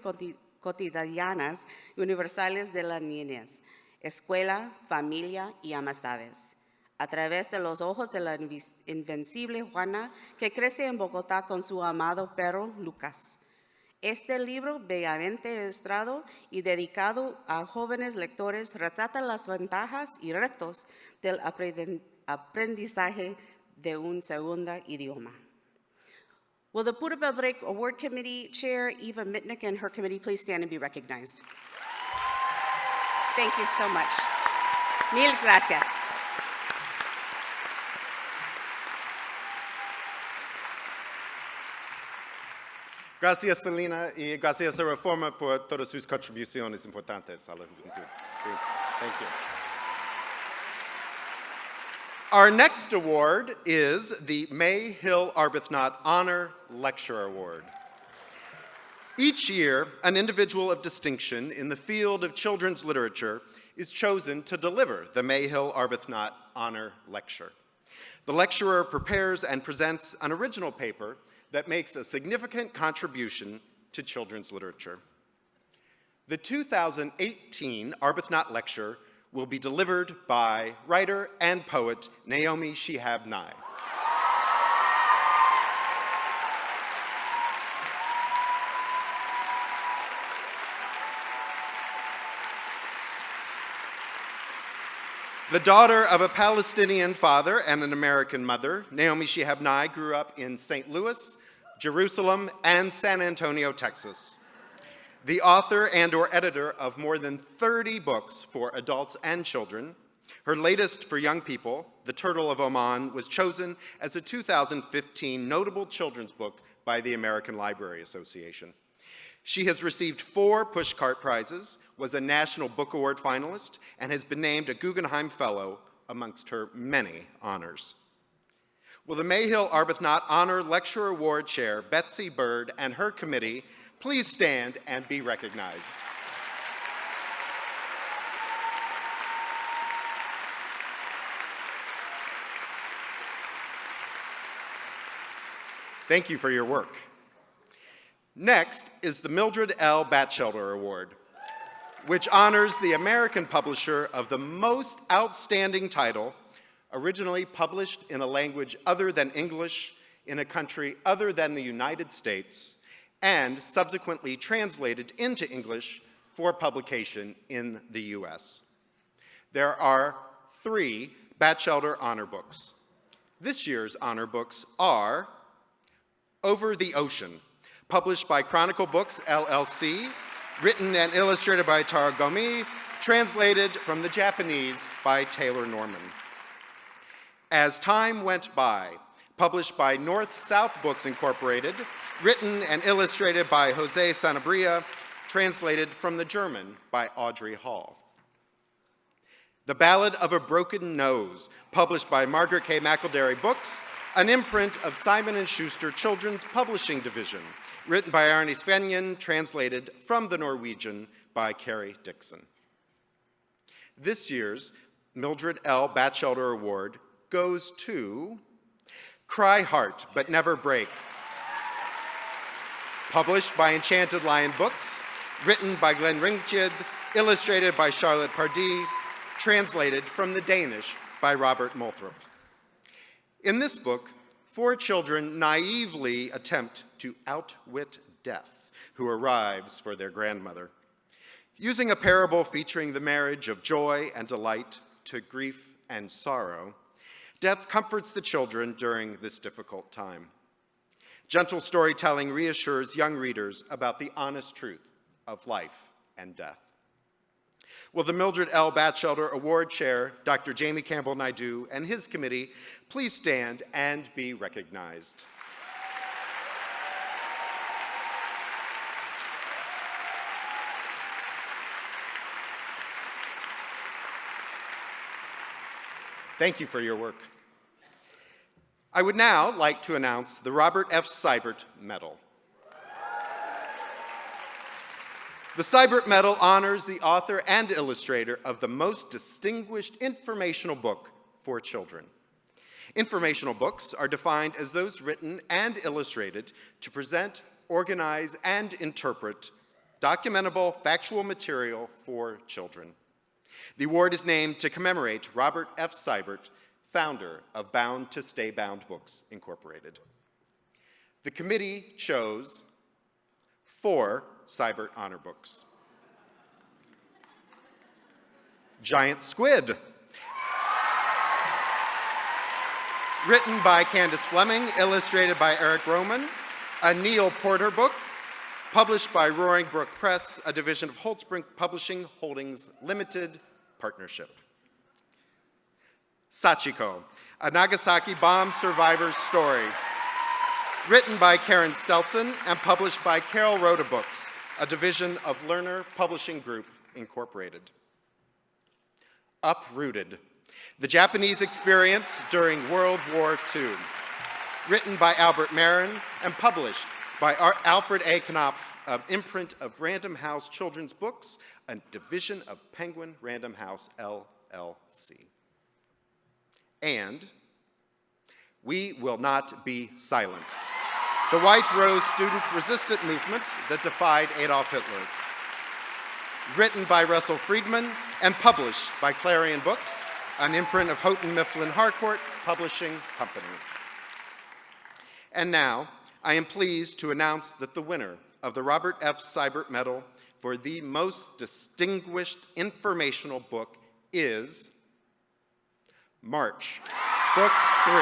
cotidianas universales de la niñez, escuela, familia y amistades, a través de los ojos de la invencible Juana que crece en Bogotá con su amado perro Lucas. Este libro, bellamente ilustrado y dedicado a jóvenes lectores, retrata las ventajas y retos del aprendizaje de un segundo idioma. Will the Pura Belpré Award Committee Chair, Eva Mitnick, and her committee please stand and be recognized? Thank you so much. Mil gracias. Gracias, Selena, y gracias a Reforma por todas sus contribuciones importantes a la juventud. Sí, thank you. Our next award is the May Hill Arbuthnot Honor Lecture Award. Each year, an individual of distinction in the field of children's literature is chosen to deliver the May Hill Arbuthnot Honor Lecture. The lecturer prepares and presents an original paper that makes a significant contribution to children's literature. The 2018 Arbuthnot Lecture will be delivered by writer and poet Naomi Shihab Nye. The daughter of a Palestinian father and an American mother, Naomi Shihab Nye grew up in St. Louis, Jerusalem, and San Antonio, Texas. The author and/or editor of more than 30 books for adults and children, her latest for young people, The Turtle of Oman, was chosen as a 2015 notable children's book by the American Library Association. She has received 4 Pushcart Prizes, was a National Book Award finalist, and has been named a Guggenheim Fellow amongst her many honors. Will the May Hill Arbuthnot Honor Lecture Award Chair, Betsy Bird, and her committee please stand and be recognized? Thank you for your work. Next is the Mildred L. Batchelder Award, which honors the American publisher of the most outstanding title, originally published in a language other than English, in a country other than the United States, and subsequently translated into English for publication in the US. There are 3 Batchelder honor books. This year's honor books are Over the Ocean, published by Chronicle Books, LLC, written and illustrated by Tara Gomi, translated from the Japanese by Taylor Norman. As Time Went By, published by North-South Books Incorporated, written and illustrated by Jose Sanabria, translated from the German by Audrey Hall. The Ballad of a Broken Nose, published by Margaret K. McElderry Books, an imprint of Simon & Schuster Children's Publishing Division, written by Arne Svenjen, translated from the Norwegian by Carrie Dixon. This year's Mildred L. Batchelder Award goes to Cry Heart But Never Break, published by Enchanted Lion Books, written by Glenn Ringtjed, illustrated by Charlotte Pardee, translated from the Danish by Robert Moulthrop. In this book, 4 children naively attempt to outwit death, who arrives for their grandmother. Using a parable featuring the marriage of joy and delight to grief and sorrow, death comforts the children during this difficult time. Gentle storytelling reassures young readers about the honest truth of life and death. Will the Mildred L. Batchelder Award Chair, Dr. Jamie Campbell Naidoo, and his committee please stand and be recognized? Thank you for your work. I would now like to announce the Robert F. Sibert Medal. The Sibert Medal honors the author and illustrator of the most distinguished informational book for children. Informational books are defined as those written and illustrated to present, organize, and interpret documentable, factual material for children. The award is named to commemorate Robert F. Sibert, founder of Bound to Stay Bound Books, Incorporated. The committee chose 4 Sibert honor books. Giant Squid, written by Candace Fleming, illustrated by Eric Roman, a Neil Porter book, published by Roaring Brook Press, a division of Holtzbrink Publishing Holdings Limited Partnership. Sachiko, a Nagasaki bomb survivor's story, written by Karen Stelson and published by Carol Rhoda Books, a division of Lerner Publishing Group, Incorporated. Uprooted, the Japanese experience during World War II, written by Albert Marin and published by Alfred A. Knopf, an imprint of Random House Children's Books, a division of Penguin Random House, LLC. And We Will Not Be Silent, the White Rose student resistant movement that defied Adolf Hitler. Written by Russell Friedman and published by Clarion Books, an imprint of Houghton Mifflin Harcourt Publishing Company. And now, I am pleased to announce that the winner of the Robert F. Sibert Medal for the most distinguished informational book is March, Book 3.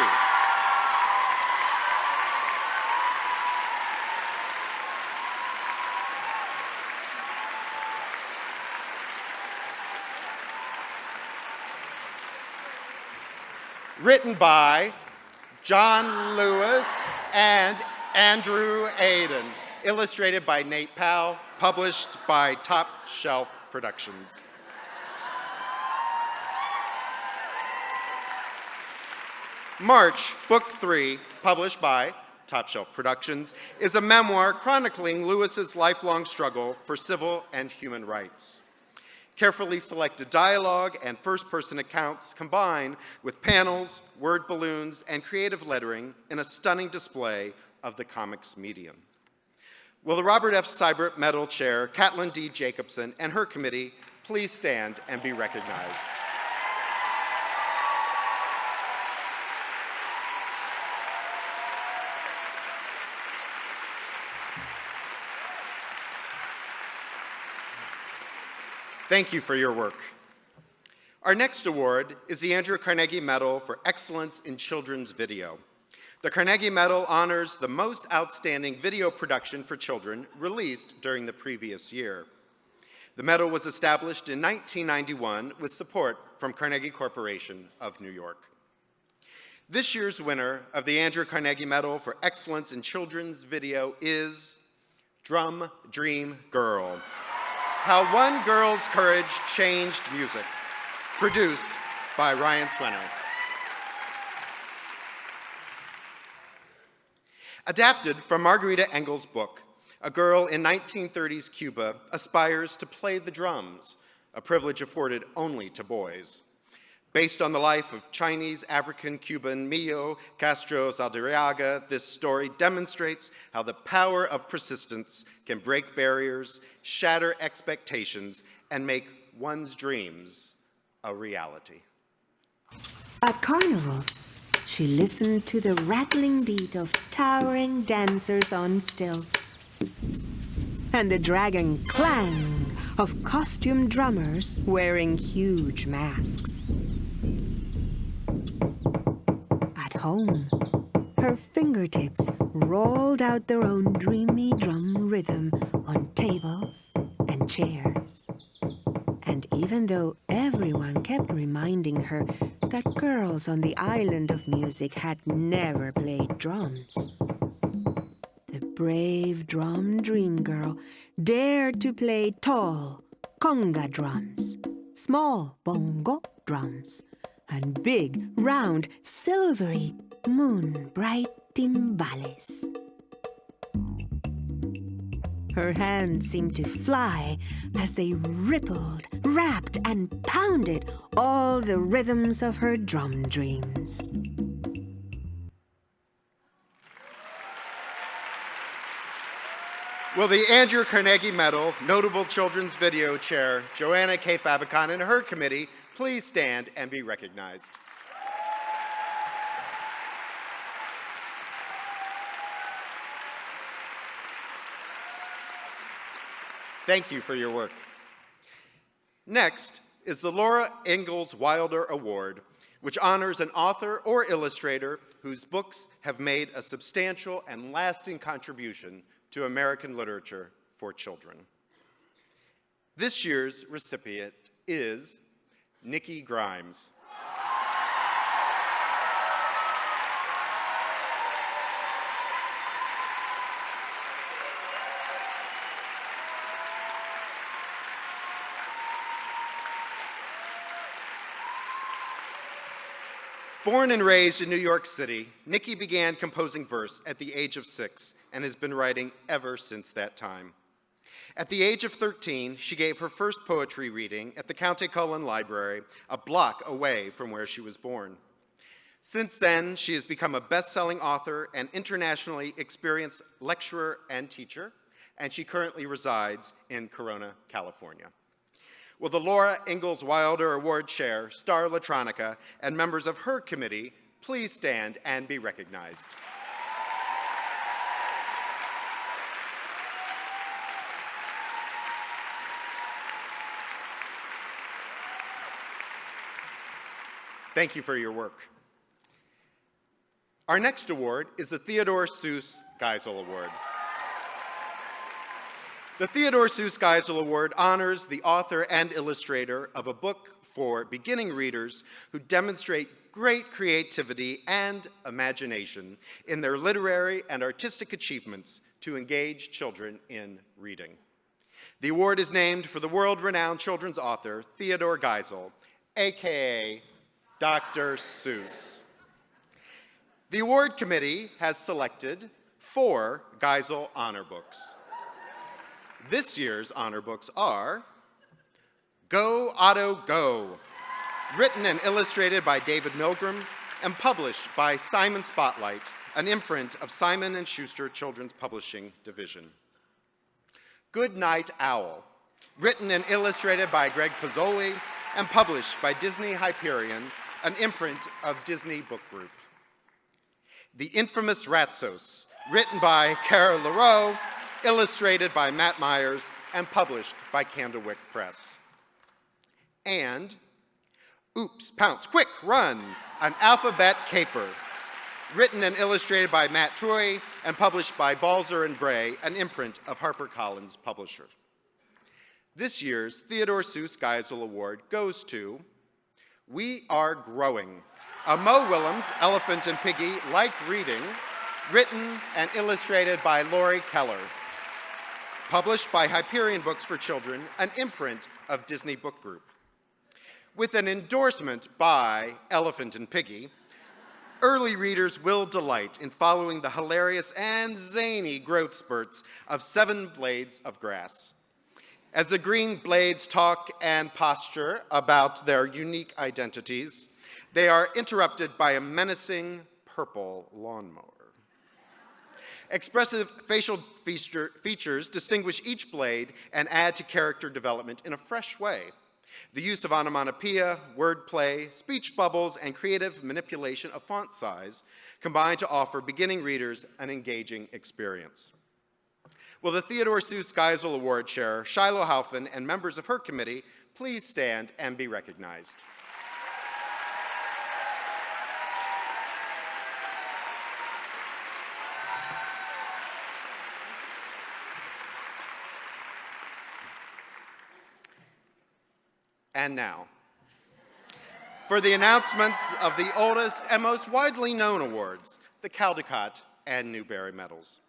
Written by John Lewis and Andrew Aiden, illustrated by Nate Powell, published by Top Shelf Productions. March, Book 3, published by Top Shelf Productions, is a memoir chronicling Lewis's lifelong struggle for civil and human rights. Carefully selected dialogue and first-person accounts combine with panels, word balloons, and creative lettering in a stunning display of the comics medium. Will the Robert F. Sibert Medal Chair, Catlin D. Jacobson, and her committee please stand and be recognized? Thank you for your work. Our next award is the Andrew Carnegie Medal for Excellence in Children's Video. The Carnegie Medal honors the most outstanding video production for children released during the previous year. The medal was established in 1991 with support from Carnegie Corporation of New York. This year's winner of the Andrew Carnegie Medal for Excellence in Children's Video is Drum Dream Girl: How One Girl's Courage Changed Music, produced by Ryan Swenner. Adapted from Margarita Engel's book, a girl in 1930s Cuba aspires to play the drums, a privilege afforded only to boys. Based on the life of Chinese-African-Cuban Mio Castro Zaldariaga, this story demonstrates how the power of persistence can break barriers, shatter expectations, and make one's dreams a reality. At carnivals, she listened to the rattling beat of towering dancers on stilts and the dragging clang of costumed drummers wearing huge masks. At home, her fingertips rolled out their own dreamy drum rhythm on tables and chairs. And even though everyone kept reminding her that girls on the island of music had never played drums, the brave drum dream girl dared to play tall conga drums, small bongo drums, and big, round, silvery, moon-bright timbales. Her hands seemed to fly as they rippled, rapped, and pounded all the rhythms of her drum dreams. Will the Andrew Carnegie Medal Notable Children's Video Chair, Joanna K. Fabicon, and her committee please stand and be recognized? Thank you for your work. Next is the Laura Ingalls Wilder Award, which honors an author or illustrator whose books have made a substantial and lasting contribution to American literature for children. This year's recipient is Nikki Grimes. Born and raised in New York City, Nikki began composing verse at the age of 6 and has been writing ever since that time. At the age of 13, she gave her first poetry reading at the Caldecott Library, a block away from where she was born. Since then, she has become a best-selling author and internationally experienced lecturer and teacher, and she currently resides in Corona, California. Will the Laura Ingalls Wilder Award Chair, Star Latronica, and members of her committee please stand and be recognized? Thank you for your work. Our next award is the Theodor Seuss Geisel Award. The Theodor Seuss Geisel Award honors the author and illustrator of a book for beginning readers who demonstrate great creativity and imagination in their literary and artistic achievements to engage children in reading. The award is named for the world-renowned children's author, Theodor Geisel, aka Dr. Seuss. The award committee has selected 4 Geisel honor books. This year's honor books are Go, Otto, Go, written and illustrated by David Milgram and published by Simon Spotlight, an imprint of Simon & Schuster Children's Publishing Division. Good Night, Owl, written and illustrated by Greg Pozzoli and published by Disney Hyperion, an imprint of Disney Book Group. The Infamous Ratsos, written by Cara Leroux, illustrated by Matt Myers, and published by Candlewick Press. And Oops, Pounce, Quick, Run, an alphabet caper, written and illustrated by Matt Troy and published by Balzer and Bray, an imprint of HarperCollins publisher. This year's Theodor Seuss Geisel Award goes to We Are Growing, a Mo Willems Elephant and Piggy Like Reading, written and illustrated by Lori Keller. Published by Hyperion Books for Children, an imprint of Disney Book Group. With an endorsement by Elephant and Piggy, early readers will delight in following the hilarious and zany growth spurts of 7 blades of grass. As the green blades talk and posture about their unique identities, they are interrupted by a menacing purple lawnmower. Expressive facial features distinguish each blade and add to character development in a fresh way. The use of onomatopoeia, wordplay, speech bubbles, and creative manipulation of font size combine to offer beginning readers an engaging experience. Will the Theodor Seuss Geisel Award Chair, Shiloh Halfin, and members of her committee please stand and be recognized? And now, for the announcements of the oldest and most widely known awards, the Caldecott and Newbery medals.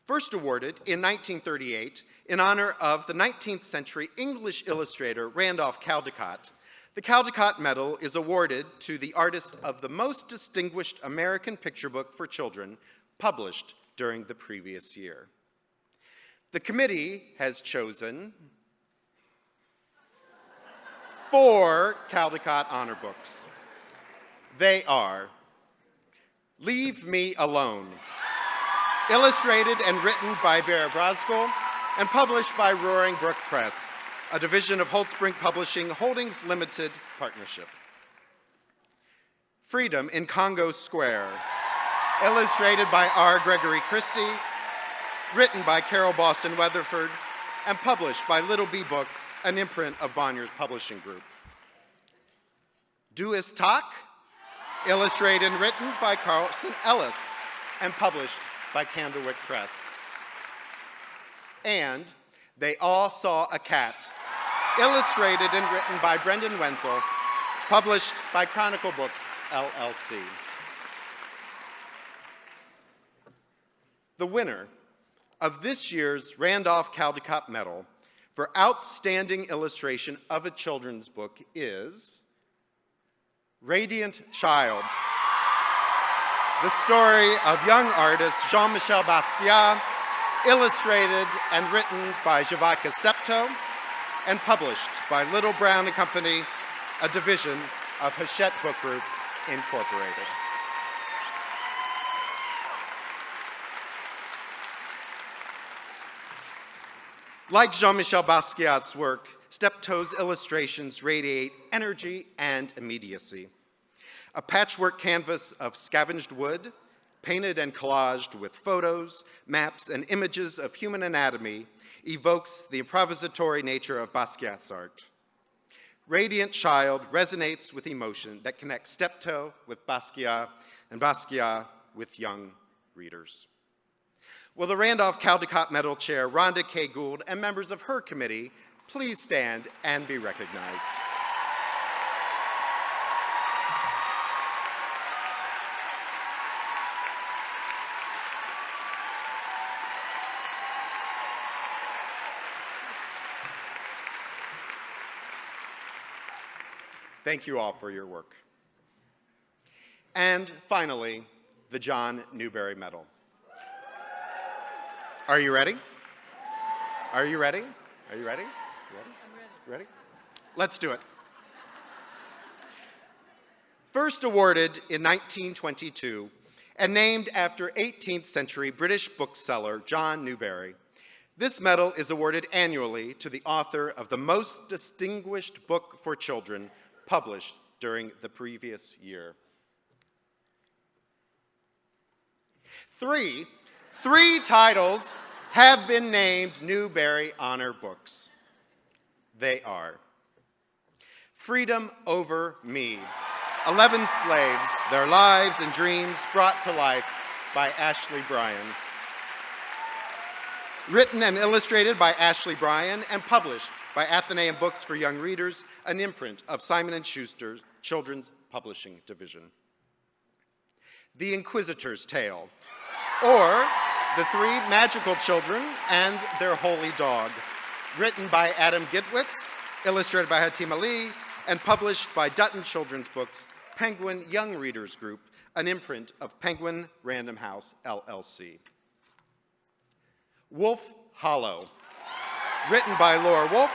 First awarded in 1938 in honor of the 19th century English illustrator Randolph Caldecott, the Caldecott Medal is awarded to the artist of the most distinguished American picture book for children published during the previous year. The committee has chosen 4 Caldecott honor books. They are Leave Me Alone, illustrated and written by Vera Brosgol and published by Roaring Brook Press, a division of Holtzbrink Publishing Holdings Limited Partnership. Freedom in Congo Square, illustrated by R. Gregory Christie, written by Carol Boston Weatherford, and published by Little Bee Books, an imprint of Bonnier's Publishing Group. Du ist Tag, illustrated and written by Carlson Ellis and published by Candlewick Press. And They All Saw a Cat, illustrated and written by Brendan Wenzel, published by Chronicle Books, LLC. The winner of this year's Randolph Caldecott Medal for outstanding illustration of a children's book is Radiant Child, the story of young artist Jean-Michel Basquiat, illustrated and written by Javaka Steptoe, and published by Little Brown and Company, a division of Hachette Book Group, Incorporated. Like Jean-Michel Basquiat's work, Steptoe's illustrations radiate energy and immediacy. A patchwork canvas of scavenged wood, painted and collaged with photos, maps, and images of human anatomy, evokes the improvisatory nature of Basquiat's art. Radiant Child resonates with emotion that connects Steptoe with Basquiat and Basquiat with young readers. Will the Randolph Caldecott Medal Chair, Rhonda K. Gould, and members of her committee please stand and be recognized. Thank you all for your work. And finally, the John Newbery Medal. Are you ready? Are you ready? Are you ready? You ready? I'm ready. Ready? Let's do it. First awarded in 1922 and named after 18th century British bookseller John Newbery, this medal is awarded annually to the author of the most distinguished book for children published during the previous year. Three titles have been named Newbery Honor Books. They are Freedom Over Me, 11 Slaves, Their Lives and Dreams Brought to Life by Ashley Bryan. Written and illustrated by Ashley Bryan and published by Athenaeum Books for Young Readers, an imprint of Simon & Schuster's Children's Publishing Division. The Inquisitor's Tale, or The Three Magical Children and Their Holy Dog, written by Adam Gitwitz, illustrated by Hatim Ali, and published by Dutton Children's Books, Penguin Young Readers Group, an imprint of Penguin Random House, LLC. Wolf Hollow, written by Laura Wolf,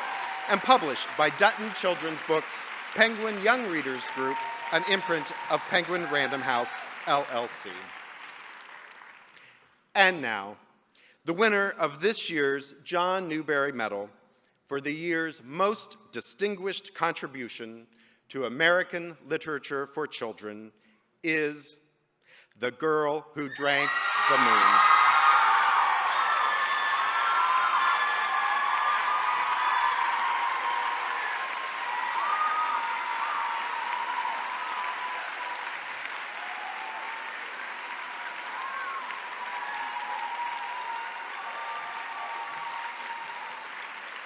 and published by Dutton Children's Books, Penguin Young Readers Group, an imprint of Penguin Random House, LLC. And now, the winner of this year's John Newbery Medal for the year's most distinguished contribution to American literature for children is The Girl Who Drank the Moon.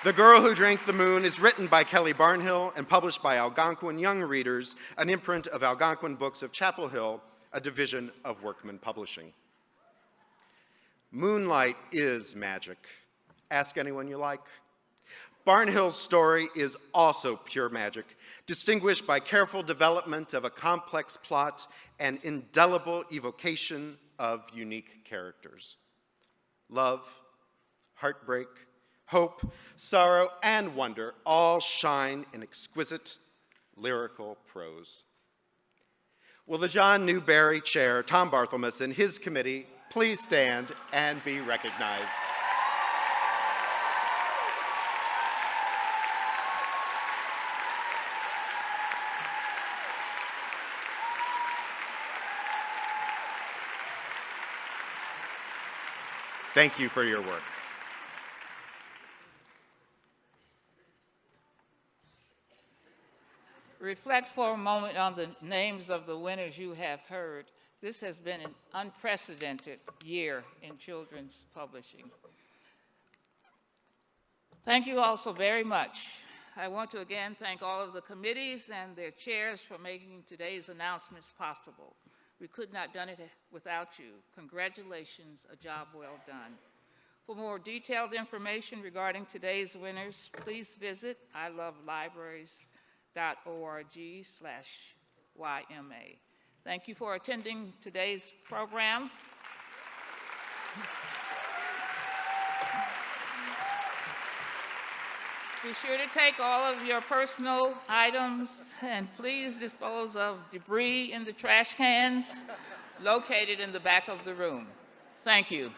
The Girl Who Drank the Moon is written by Kelly Barnhill and published by Algonquin Young Readers, an imprint of Algonquin Books of Chapel Hill, a division of Workman Publishing. Moonlight is magic. Ask anyone you like. Barnhill's story is also pure magic, distinguished by careful development of a complex plot and indelible evocation of unique characters. Love, heartbreak, hope, sorrow, and wonder all shine in exquisite lyrical prose. Will the John Newbery Chair, Tom Barthelmess, and his committee please stand and be recognized? Thank you for your work. reflect for a moment on the names of the winners you have heard, this has been an unprecedented year in children's publishing. Thank you all so very much. I want to again thank all of the committees and their chairs for making today's announcements possible. We could not have done it without you. Congratulations, a job well done. For more detailed information regarding today's winners, please visit ilovelibraries.org/YMA. Thank you for attending today's program. Be sure to take all of your personal items and please dispose of debris in the trash cans located in the back of the room. Thank you.